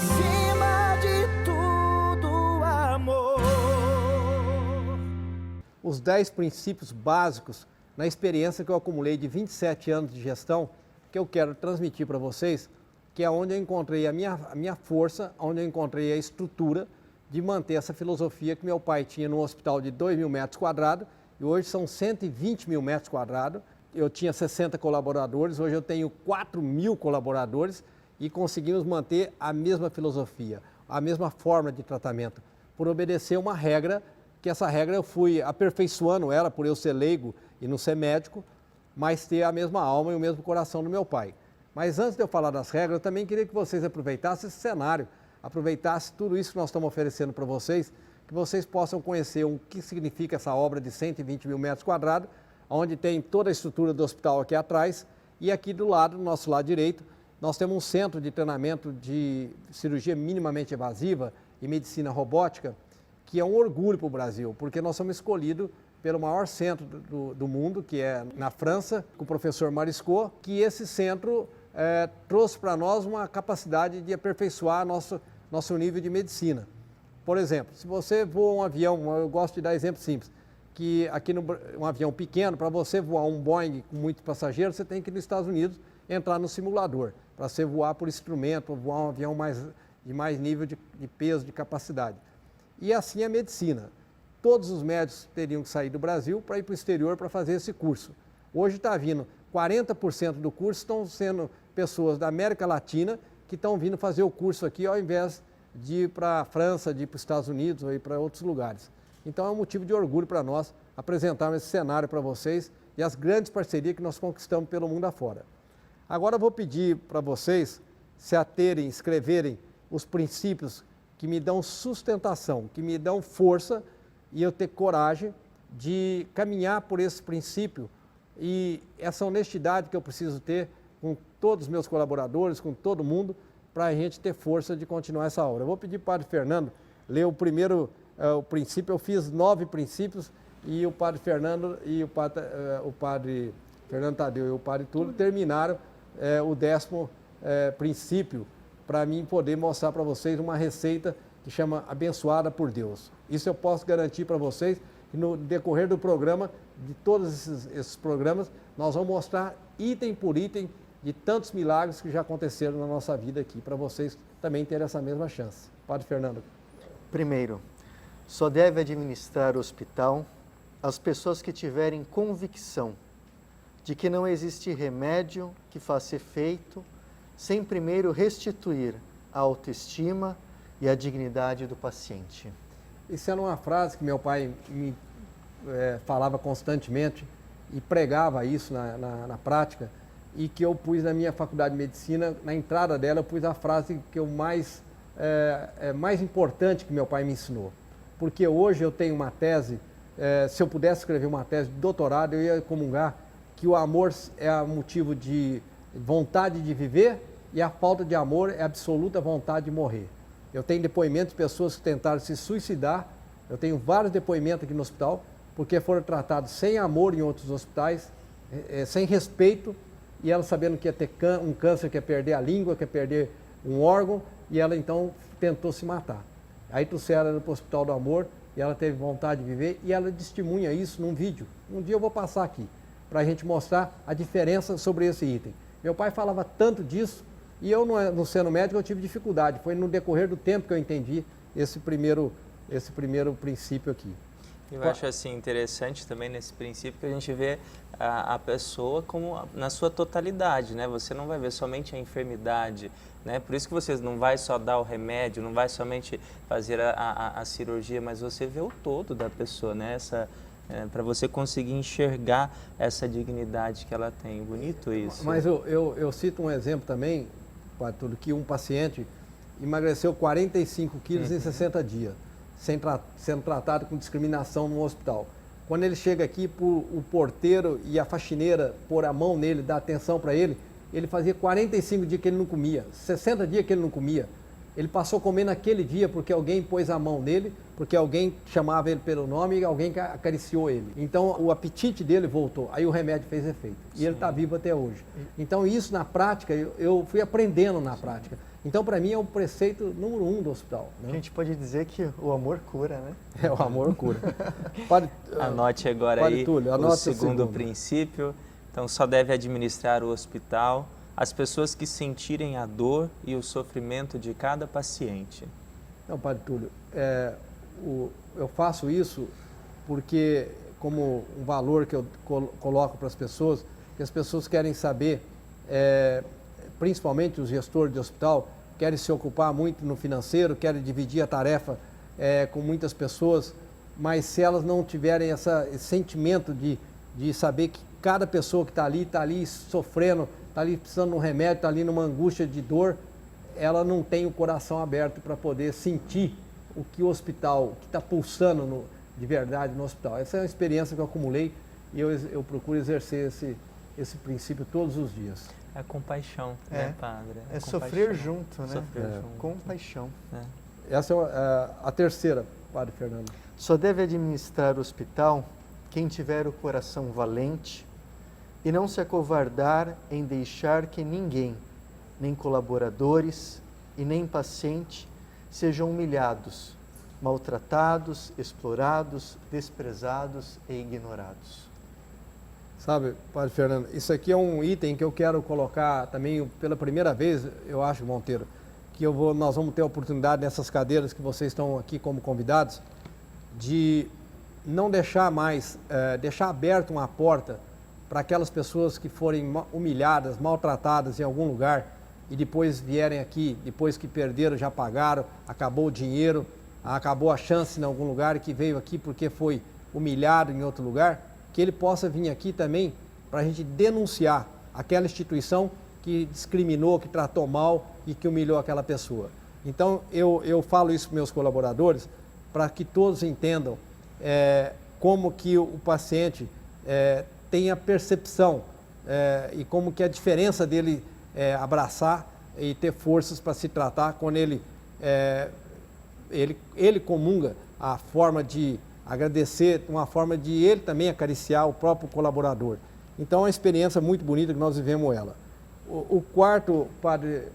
acima de tudo, amor. Os 10 princípios básicos na experiência que eu acumulei de 27 anos de gestão, que eu quero transmitir para vocês, que é onde eu encontrei a minha força, onde eu encontrei a estrutura de manter essa filosofia que meu pai tinha no hospital de 2.000 metros quadrados, e hoje são 120 mil metros quadrados. Eu tinha 60 colaboradores, hoje eu tenho 4.000 colaboradores e conseguimos manter a mesma filosofia, a mesma forma de tratamento, por obedecer uma regra, que essa regra eu fui aperfeiçoando ela por eu ser leigo e não ser médico, mas ter a mesma alma e o mesmo coração do meu pai. Mas antes de eu falar das regras, eu também queria que vocês aproveitassem esse cenário, aproveitassem tudo isso que nós estamos oferecendo para vocês, que vocês possam conhecer o que significa essa obra de 120 mil metros quadrados, onde tem toda a estrutura do hospital aqui atrás, e aqui do lado, do nosso lado direito, nós temos um centro de treinamento de cirurgia minimamente invasiva e medicina robótica, que é um orgulho para o Brasil, porque nós somos escolhidos pelo maior centro do mundo, que é na França, com o professor Mariscot, que esse centro trouxe para nós uma capacidade de aperfeiçoar nosso nível de medicina. Por exemplo, se você voa um avião, eu gosto de dar exemplo simples, que aqui um avião pequeno, para você voar um Boeing com muitos passageiros, você tem que ir nos Estados Unidos entrar no simulador, para você voar por instrumento, voar um avião de mais nível de peso, de capacidade. E assim a medicina. Todos os médicos teriam que sair do Brasil para ir para o exterior para fazer esse curso. Hoje está vindo, 40% do curso estão sendo pessoas da América Latina que estão vindo fazer o curso aqui, ao invés de ir para a França, de ir para os Estados Unidos ou ir para outros lugares. Então é um motivo de orgulho para nós apresentarmos esse cenário para vocês e as grandes parcerias que nós conquistamos pelo mundo afora. Agora eu vou pedir para vocês se aterem, escreverem os princípios que me dão sustentação, que me dão força e eu ter coragem de caminhar por esse princípio e essa honestidade que eu preciso ter com todos os meus colaboradores, com todo mundo, para a gente ter força de continuar essa obra. Eu vou pedir para o Padre Fernando ler o primeiro o princípio. Eu fiz 9 princípios e o Padre Fernando e o Padre Fernando Tadeu e o Padre Túlio terminaram o 10º princípio, para mim poder mostrar para vocês uma receita que chama Abençoada por Deus. Isso eu posso garantir para vocês, que no decorrer do programa, de todos esses programas, nós vamos mostrar item por item de tantos milagres que já aconteceram na nossa vida aqui, para vocês também terem essa mesma chance. Padre Fernando. Primeiro, só deve administrar o hospital as pessoas que tiverem convicção de que não existe remédio que faça efeito sem primeiro restituir a autoestima e a dignidade do paciente. Isso era uma frase que meu pai me falava constantemente e pregava isso na prática, e que eu pus na minha faculdade de medicina, na entrada dela eu pus a frase que eu mais importante que meu pai me ensinou. Porque hoje eu tenho uma tese, se eu pudesse escrever uma tese de doutorado, eu ia comungar que o amor é motivo de vontade de viver e a falta de amor é absoluta vontade de morrer. Eu tenho depoimentos de pessoas que tentaram se suicidar, eu tenho vários depoimentos aqui no hospital, porque foram tratados sem amor em outros hospitais, sem respeito, e ela sabendo que ia ter um câncer, que ia perder a língua, que ia perder um órgão, e ela então tentou se matar. Aí trouxeram ela para o Hospital do Amor, e ela teve vontade de viver, e ela testemunha isso num vídeo. Um dia eu vou passar aqui, para a gente mostrar a diferença sobre esse item. Meu pai falava tanto disso, e eu, não sendo médico, eu tive dificuldade. Foi no decorrer do tempo que eu entendi esse primeiro princípio aqui. Eu acho assim interessante também nesse princípio que a gente vê a pessoa como na sua totalidade, né? Você não vai ver somente a enfermidade, né? Por isso que você não vai só dar o remédio, não vai somente fazer a cirurgia, mas você vê o todo da pessoa, né? Para você conseguir enxergar essa dignidade que ela tem. Bonito isso. Mas eu cito um exemplo também, Padre Túlio, que um paciente emagreceu 45 quilos em 60 dias. Sendo tratado com discriminação no hospital. Quando ele chega aqui, o porteiro e a faxineira pôr a mão nele, dar atenção para ele, ele fazia 45 dias que ele não comia, 60 dias que ele não comia. Ele passou a comer naquele dia porque alguém pôs a mão nele, porque alguém chamava ele pelo nome e alguém acariciou ele. Então o apetite dele voltou, aí o remédio fez efeito. E ele está vivo até hoje. Então isso na prática, eu fui aprendendo na prática. Então para mim é o preceito número 1 do hospital. A Né? gente pode dizer que o amor cura, né? É, o amor cura. Anote agora Padre aí Túlio, o anote o segundo segundo. princípio. Então, só deve administrar o hospital as pessoas que sentirem a dor e o sofrimento de cada paciente. Não, Padre Túlio, eu faço isso porque, como um valor que eu coloco para as pessoas, que as pessoas querem saber, principalmente os gestores de hospital, querem se ocupar muito no financeiro, querem dividir a tarefa com muitas pessoas, mas se elas não tiverem esse sentimento de saber que cada pessoa que está ali sofrendo, está ali precisando de um remédio, está ali numa angústia de dor, ela não tem o coração aberto para poder sentir o que o hospital, o que está pulsando de verdade no hospital. Essa é uma experiência que eu acumulei e eu procuro exercer esse princípio todos os dias. É compaixão, né, padre? É compaixão. sofrer junto, né? Sofrer junto. Compaixão. Essa é a terceira, Padre Fernando. Só deve administrar o hospital quem tiver o coração valente e não se acovardar em deixar que ninguém, nem colaboradores e nem paciente, sejam humilhados, maltratados, explorados, desprezados e ignorados. Sabe, Padre Fernando, isso aqui é um item que eu quero colocar também pela primeira vez, eu acho, Monteiro, que nós vamos ter a oportunidade nessas cadeiras que vocês estão aqui como convidados, de não deixar mais, deixar aberta uma porta para aquelas pessoas que forem humilhadas, maltratadas em algum lugar e depois vierem aqui, depois que perderam, já pagaram, acabou o dinheiro, acabou a chance em algum lugar e que veio aqui porque foi humilhado em outro lugar, que ele possa vir aqui também para a gente denunciar aquela instituição que discriminou, que tratou mal e que humilhou aquela pessoa. Então, eu falo isso para meus colaboradores para que todos entendam como que o paciente tem a percepção e como que a diferença dele abraçar e ter forças para se tratar quando ele comunga a forma de agradecer, uma forma de ele também acariciar o próprio colaborador. Então é uma experiência muito bonita que nós vivemos ela. O quarto, Padre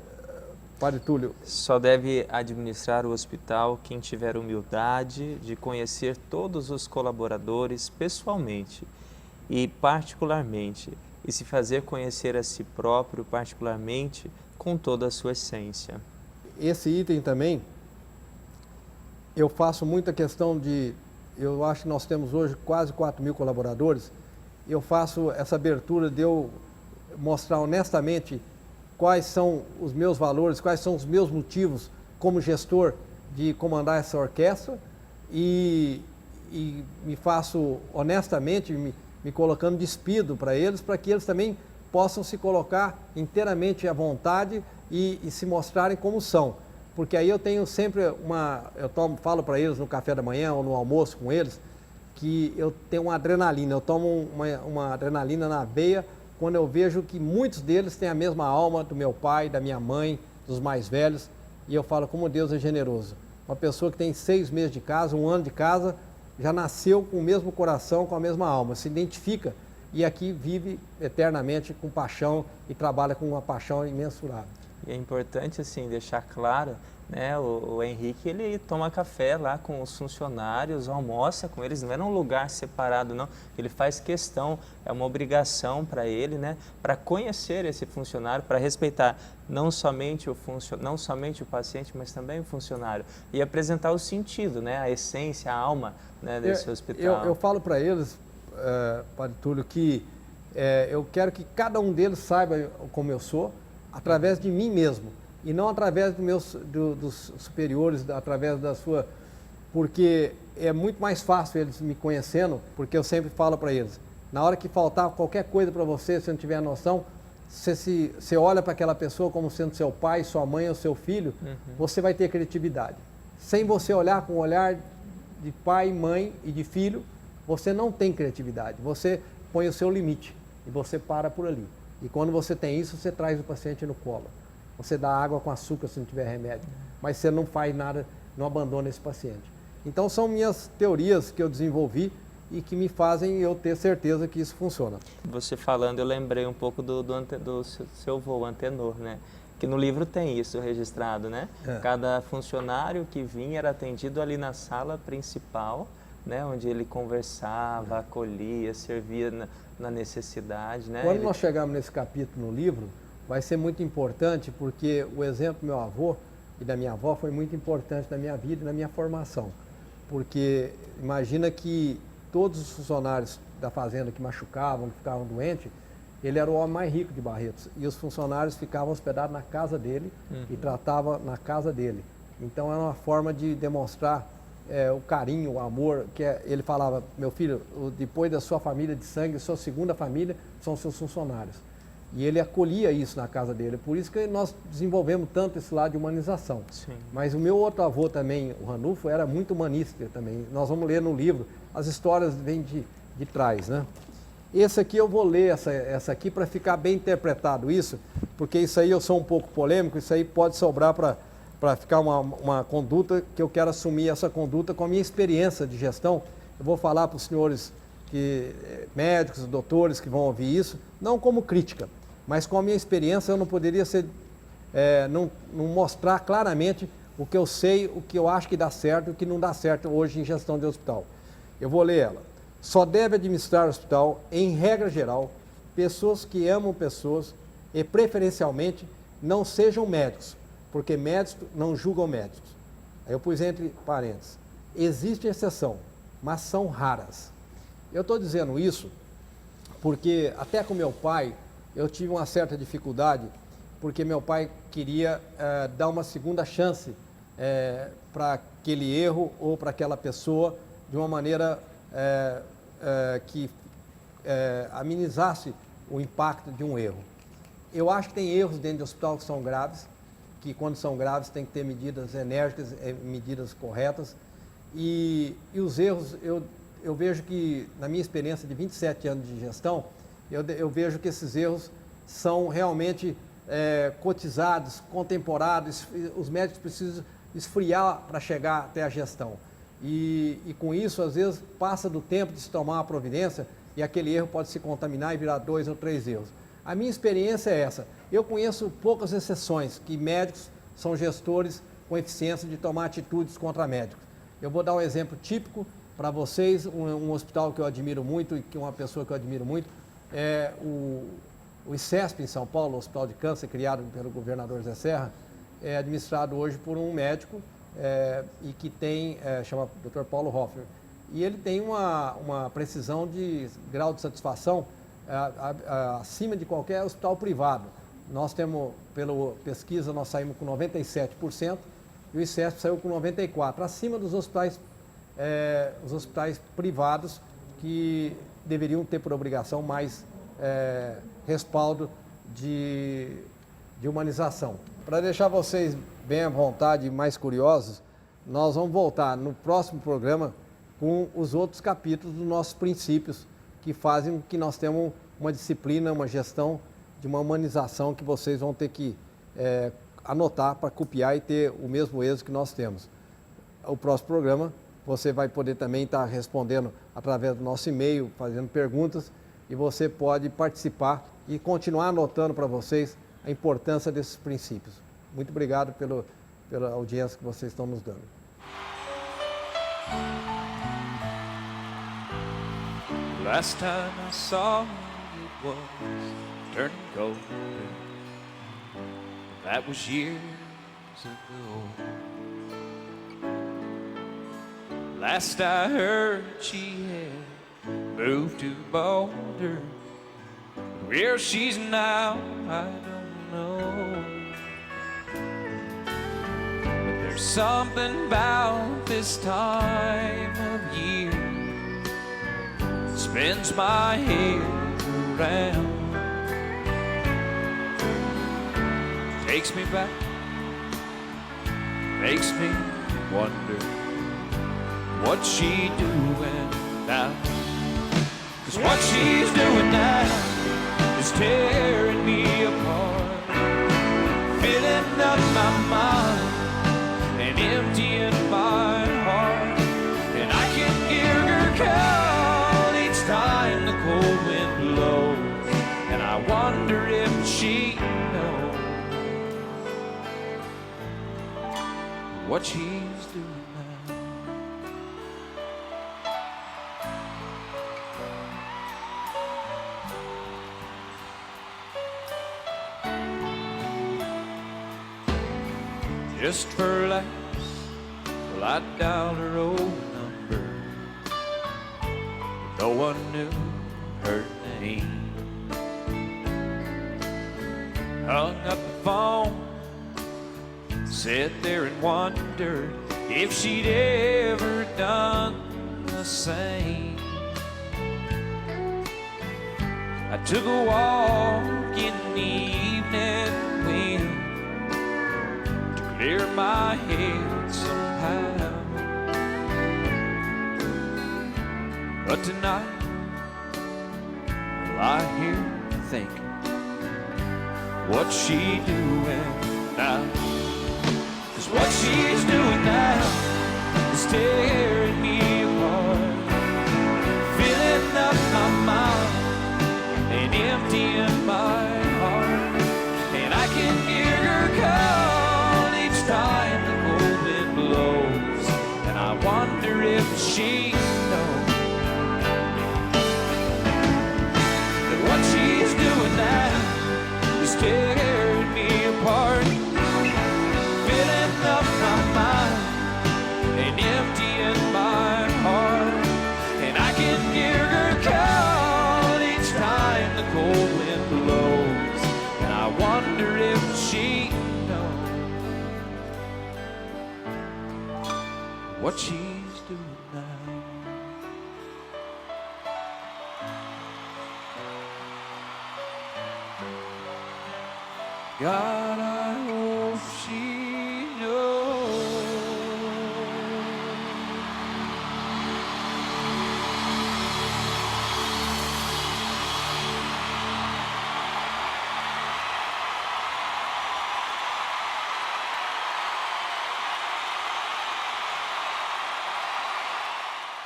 Túlio. Só deve administrar o hospital quem tiver humildade de conhecer todos os colaboradores pessoalmente e particularmente, e se fazer conhecer a si próprio particularmente com toda a sua essência. Esse item também, eu faço muita questão eu acho que nós temos hoje quase 4.000 colaboradores, eu faço essa abertura de eu mostrar honestamente quais são os meus valores, quais são os meus motivos como gestor de comandar essa orquestra e me faço honestamente, me colocando despido para eles, para que eles também possam se colocar inteiramente à vontade e se mostrarem como são. Porque aí eu tenho sempre falo para eles no café da manhã ou no almoço com eles, que eu tenho uma adrenalina, eu tomo uma adrenalina na veia quando eu vejo que muitos deles têm a mesma alma do meu pai, da minha mãe, dos mais velhos, e eu falo como Deus é generoso. Uma pessoa que tem 6 meses de casa, 1 ano de casa, já nasceu com o mesmo coração, com a mesma alma, se identifica e aqui vive eternamente com paixão e trabalha com uma paixão imensurável. E é importante, assim, deixar claro, né, o Henrique, ele toma café lá com os funcionários, almoça com eles, não é num lugar separado, não. Ele faz questão, é uma obrigação para ele, né, para conhecer esse funcionário, para respeitar não somente o paciente, mas também o funcionário. E apresentar o sentido, né, a essência, a alma, né, desse hospital. Eu falo para eles, Padre Túlio, que eu quero que cada um deles saiba como eu sou, através de mim mesmo, e não através dos superiores, através da sua... Porque é muito mais fácil eles me conhecendo, porque eu sempre falo para eles, na hora que faltar qualquer coisa para você, se não tiver noção, você olha para aquela pessoa como sendo seu pai, sua mãe ou seu filho, você vai ter criatividade. Sem você olhar com o olhar de pai, mãe e de filho, você não tem criatividade, você põe o seu limite e você para por ali. E quando você tem isso, você traz o paciente no colo. você dá água com açúcar se não tiver remédio, mas você não faz nada, não abandona esse paciente. Então são minhas teorias que eu desenvolvi e que me fazem eu ter certeza que isso funciona. Você falando, eu lembrei um pouco do seu avô, Antenor, né? Que no livro tem isso registrado, né? É. Cada funcionário que vinha era atendido ali na sala principal, né? Onde ele conversava, acolhia, servia na necessidade, né? Quando nós chegarmos nesse capítulo no livro, vai ser muito importante, porque o exemplo do meu avô e da minha avó foi muito importante na minha vida e na minha formação. Porque imagina que todos os funcionários da fazenda que machucavam, que ficavam doentes, ele era o homem mais rico de Barretos. E os funcionários ficavam hospedados na casa dele e tratavam na casa dele. Então era uma forma de demonstrar o carinho, o amor, que ele falava, meu filho, depois da sua família de sangue, sua segunda família são seus funcionários. E ele acolhia isso na casa dele, por isso que nós desenvolvemos tanto esse lado de humanização. Sim. Mas o meu outro avô também, o Ranulfo, era muito humanista também. Nós vamos ler no livro, as histórias vêm de trás, né? Esse aqui eu vou ler, essa aqui, para ficar bem interpretado isso, porque isso aí eu sou um pouco polêmico, isso aí pode sobrar para ficar uma conduta, que eu quero assumir essa conduta com a minha experiência de gestão. Eu vou falar para os senhores médicos, doutores que vão ouvir isso, não como crítica, mas com a minha experiência eu não poderia não mostrar claramente o que eu sei, o que eu acho que dá certo e o que não dá certo hoje em gestão de hospital. Eu vou ler ela. Só deve administrar o hospital, em regra geral, pessoas que amam pessoas e, preferencialmente, não sejam médicos, porque médicos não julgam médicos. Aí eu pus entre parênteses. Existe exceção, mas são raras. Eu estou dizendo isso porque, até com meu pai, eu tive uma certa dificuldade, porque meu pai queria dar uma segunda chance para aquele erro ou para aquela pessoa, de uma maneira que amenizasse o impacto de um erro. Eu acho que tem erros dentro do hospital que são graves, que quando são graves tem que ter medidas enérgicas, medidas corretas, e os erros, eu vejo que, na minha experiência de 27 anos de gestão, eu vejo que esses erros são realmente cotizados, contemporados, os médicos precisam esfriar para chegar até a gestão. E com isso, às vezes, passa do tempo de se tomar uma providência e aquele erro pode se contaminar e virar 2 ou 3 erros. A minha experiência é essa. Eu conheço poucas exceções que médicos são gestores com eficiência de tomar atitudes contra médicos. Eu vou dar um exemplo típico para vocês, um hospital que eu admiro muito e que uma pessoa que eu admiro muito é o ICESP em São Paulo, o Hospital de Câncer, criado pelo governador Zé Serra, é administrado hoje por um médico e que chama Dr. Paulo Hoffner. E ele tem uma precisão de grau de satisfação acima de qualquer hospital privado. Nós temos, pela pesquisa, nós saímos com 97% e o ICESP saiu com 94%, acima dos hospitais, os hospitais privados que deveriam ter por obrigação mais respaldo de humanização. Para deixar vocês bem à vontade e mais curiosos, nós vamos voltar no próximo programa com os outros capítulos dos nossos princípios que fazem com que nós tenhamos uma disciplina, uma gestão de uma humanização que vocês vão ter que anotar para copiar e ter o mesmo êxito que nós temos. O próximo programa você vai poder também estar respondendo através do nosso e-mail, fazendo perguntas, e você pode participar e continuar anotando para vocês a importância desses princípios. Muito obrigado pela audiência que vocês estão nos dando. Last time I saw you, it was turning golden. That was years ago. Last I heard, she had moved to Boulder. Where she's now, I don't know. But there's something about this time of year that spins my head around. Takes me back, makes me wonder what's she doing now. 'Cause what she's doing now is tearing me apart, feeling what she's doing now. Just for laughs, well, I dialed her old number. No one knew her name. Hung up the phone, sat there and wondered if she'd ever done the same. I took a walk in the evening wind to clear my head somehow. But tonight I lie here thinking, what's she doing now? 'Cause what she's doing now is tearing me apart, filling up my mind and emptying my heart. And I can hear her call each time the cold wind blows, and I wonder if she knows that what she's doing now is tearing me apart, filling up my mind and emptying my heart. And I can hear her call each time the cold wind blows, and I wonder if she knows what she's doing now. God, I hope she knows.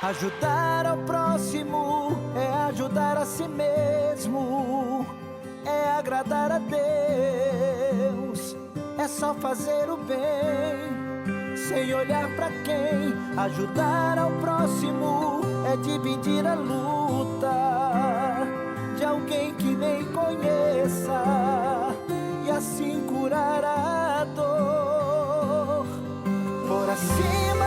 Ajudar ao próximo é ajudar a si mesmo, é agradar a Deus, é só fazer o bem, sem olhar pra quem. Ajudar ao próximo é dividir a luta de alguém que nem conheça, e assim curar a dor. Por acima